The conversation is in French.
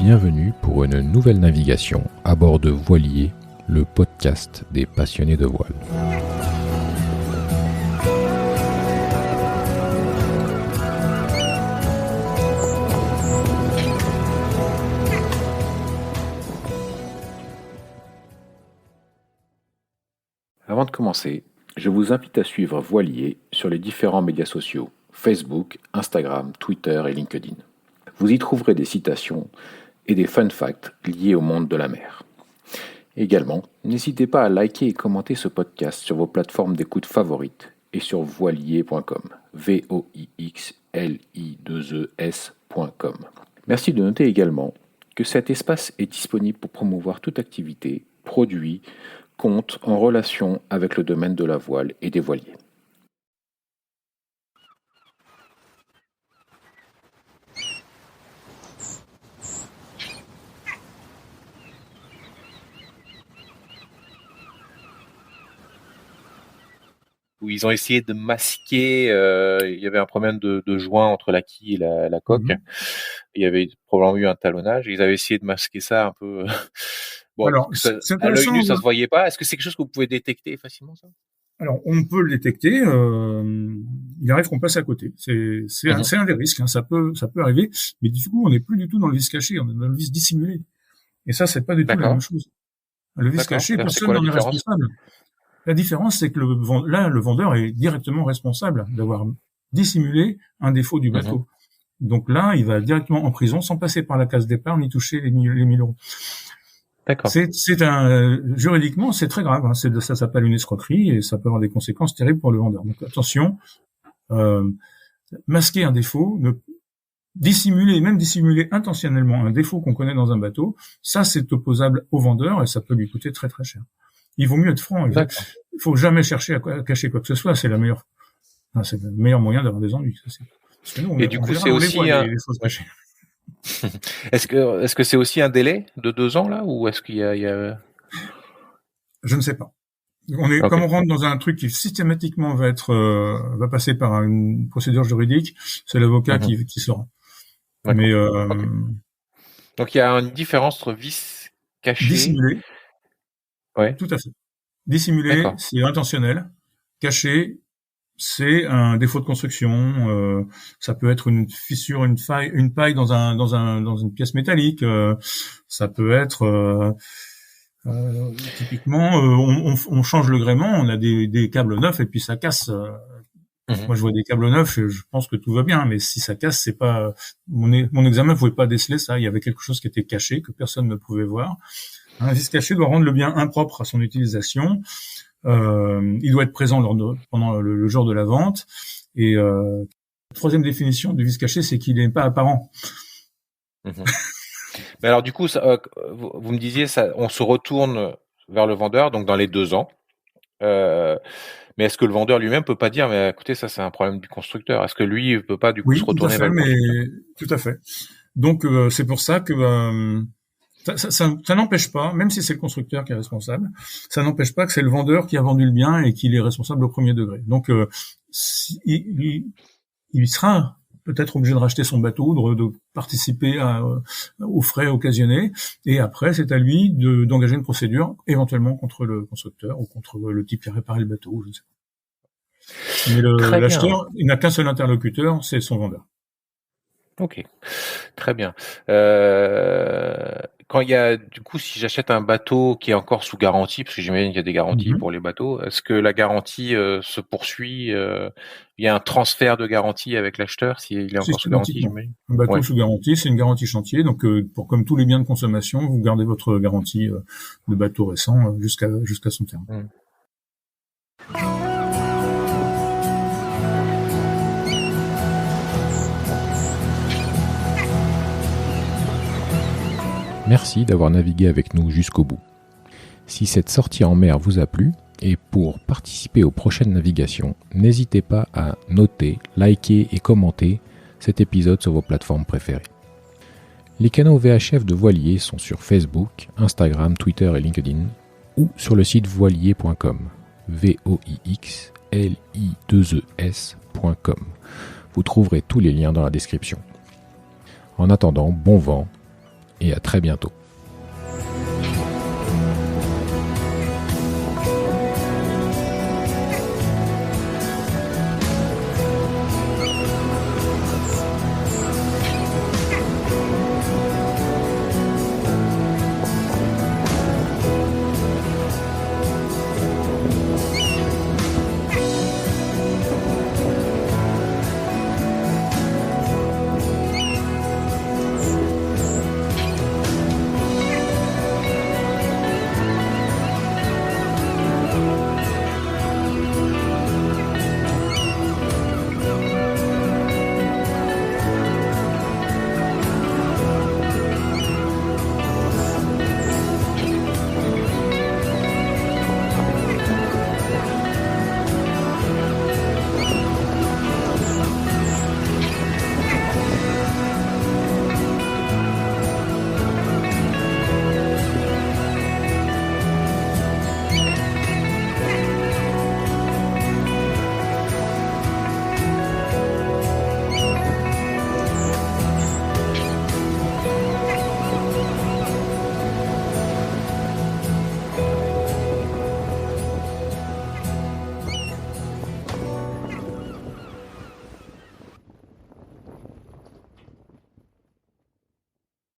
bienvenue pour une nouvelle navigation à bord de Voilier, le podcast des passionnés de voile. Avant de commencer, je vous invite à suivre Voilier sur les différents médias sociaux, Facebook, Instagram, Twitter et LinkedIn. Vous y trouverez des citations et des fun facts liés au monde de la mer. Également, n'hésitez pas à liker et commenter ce podcast sur vos plateformes d'écoute favorites et sur voilier.com, voixli2es.com. Merci de noter également que cet espace est disponible pour promouvoir toute activité, produit, compte en relation avec le domaine de la voile et des voiliers. Où ils ont essayé de masquer, il y avait un problème de joint entre la quille et la coque. Il y avait probablement eu un talonnage. Ils avaient essayé de masquer ça un peu. Bon, alors, à l'œil nu, ça se voyait pas. Est-ce que c'est quelque chose que vous pouvez détecter facilement, ça? Alors, on peut le détecter. Il arrive qu'on passe à côté. C'est un des risques. Hein. Ça peut arriver. Mais du coup, on n'est plus du tout dans le vis caché. On est dans le vis dissimulé. Et ça, c'est pas du tout la même chose. Le vis caché, personne n'en est responsable. La différence, c'est que le vendeur est directement responsable d'avoir dissimulé un défaut du bateau. Donc là, il va directement en prison sans passer par la case départ ni toucher les 1000 euros. D'accord. Juridiquement, c'est très grave. Hein. Ça s'appelle une escroquerie et ça peut avoir des conséquences terribles pour le vendeur. Donc attention, masquer un défaut, dissimuler intentionnellement un défaut qu'on connaît dans un bateau, ça c'est opposable au vendeur et ça peut lui coûter très très cher. Il vaut mieux être franc. Il faut jamais chercher à cacher quoi que ce soit. C'est le meilleur moyen d'avoir des ennuis. Ça, parce que nous, et du coup, c'est aussi les choses cachées. Est-ce que c'est aussi un délai de 2 ans là, ou est-ce qu'il y a... Je ne sais pas. Comme on rentre dans un truc qui systématiquement va passer par une procédure juridique, c'est l'avocat qui saura. Mais donc il y a une différence entre vis caché, dissimulé. Ouais. Tout à fait. Dissimulé, c'est intentionnel. Caché, c'est un défaut de construction. Ça peut être une fissure, une paille dans une pièce métallique. Ça peut être typiquement, on change le gréement, on a des câbles neufs et puis ça casse. Moi, je vois des câbles neufs, je pense que tout va bien, mais si ça casse, c'est pas mon examen pouvait pas déceler ça. Il y avait quelque chose qui était caché que personne ne pouvait voir. Un vis caché doit rendre le bien impropre à son utilisation. Il doit être présent pendant le jour de la vente. Et la troisième définition du vis caché, c'est qu'il n'est pas apparent. Mais alors du coup, vous me disiez, on se retourne vers le vendeur, donc dans les 2 ans. Mais est-ce que le vendeur lui-même peut pas dire, mais écoutez, ça c'est un problème du constructeur. Est-ce que lui il peut pas du coup se retourner vers le constructeur? Tout à fait. Donc c'est pour ça que ça n'empêche pas, même si c'est le constructeur qui est responsable, ça n'empêche pas que c'est le vendeur qui a vendu le bien et qu'il est responsable au premier degré. Donc il sera peut-être obligé de racheter son bateau, de participer aux frais occasionnés, et après c'est à lui d'engager une procédure, éventuellement contre le constructeur ou contre le type qui a réparé le bateau, je ne sais pas. Mais l'acheteur, il n'a qu'un seul interlocuteur, c'est son vendeur. Ok, très bien. Quand il y a, du coup, si j'achète un bateau qui est encore sous garantie, parce que j'imagine qu'il y a des garanties pour les bateaux, est-ce que la garantie se poursuit? Il y a un transfert de garantie avec l'acheteur s'il est encore sous garantie, j'imagine. Un bateau sous garantie, c'est une garantie chantier. Donc, comme tous les biens de consommation, vous gardez votre garantie de bateau récent jusqu'à son terme. Merci d'avoir navigué avec nous jusqu'au bout. Si cette sortie en mer vous a plu, et pour participer aux prochaines navigations, n'hésitez pas à noter, liker et commenter cet épisode sur vos plateformes préférées. Les canaux VHF de Voilier sont sur Facebook, Instagram, Twitter et LinkedIn, ou sur le site voilier.com, voixli2es.com. Vous trouverez tous les liens dans la description. En attendant, bon vent et à très bientôt.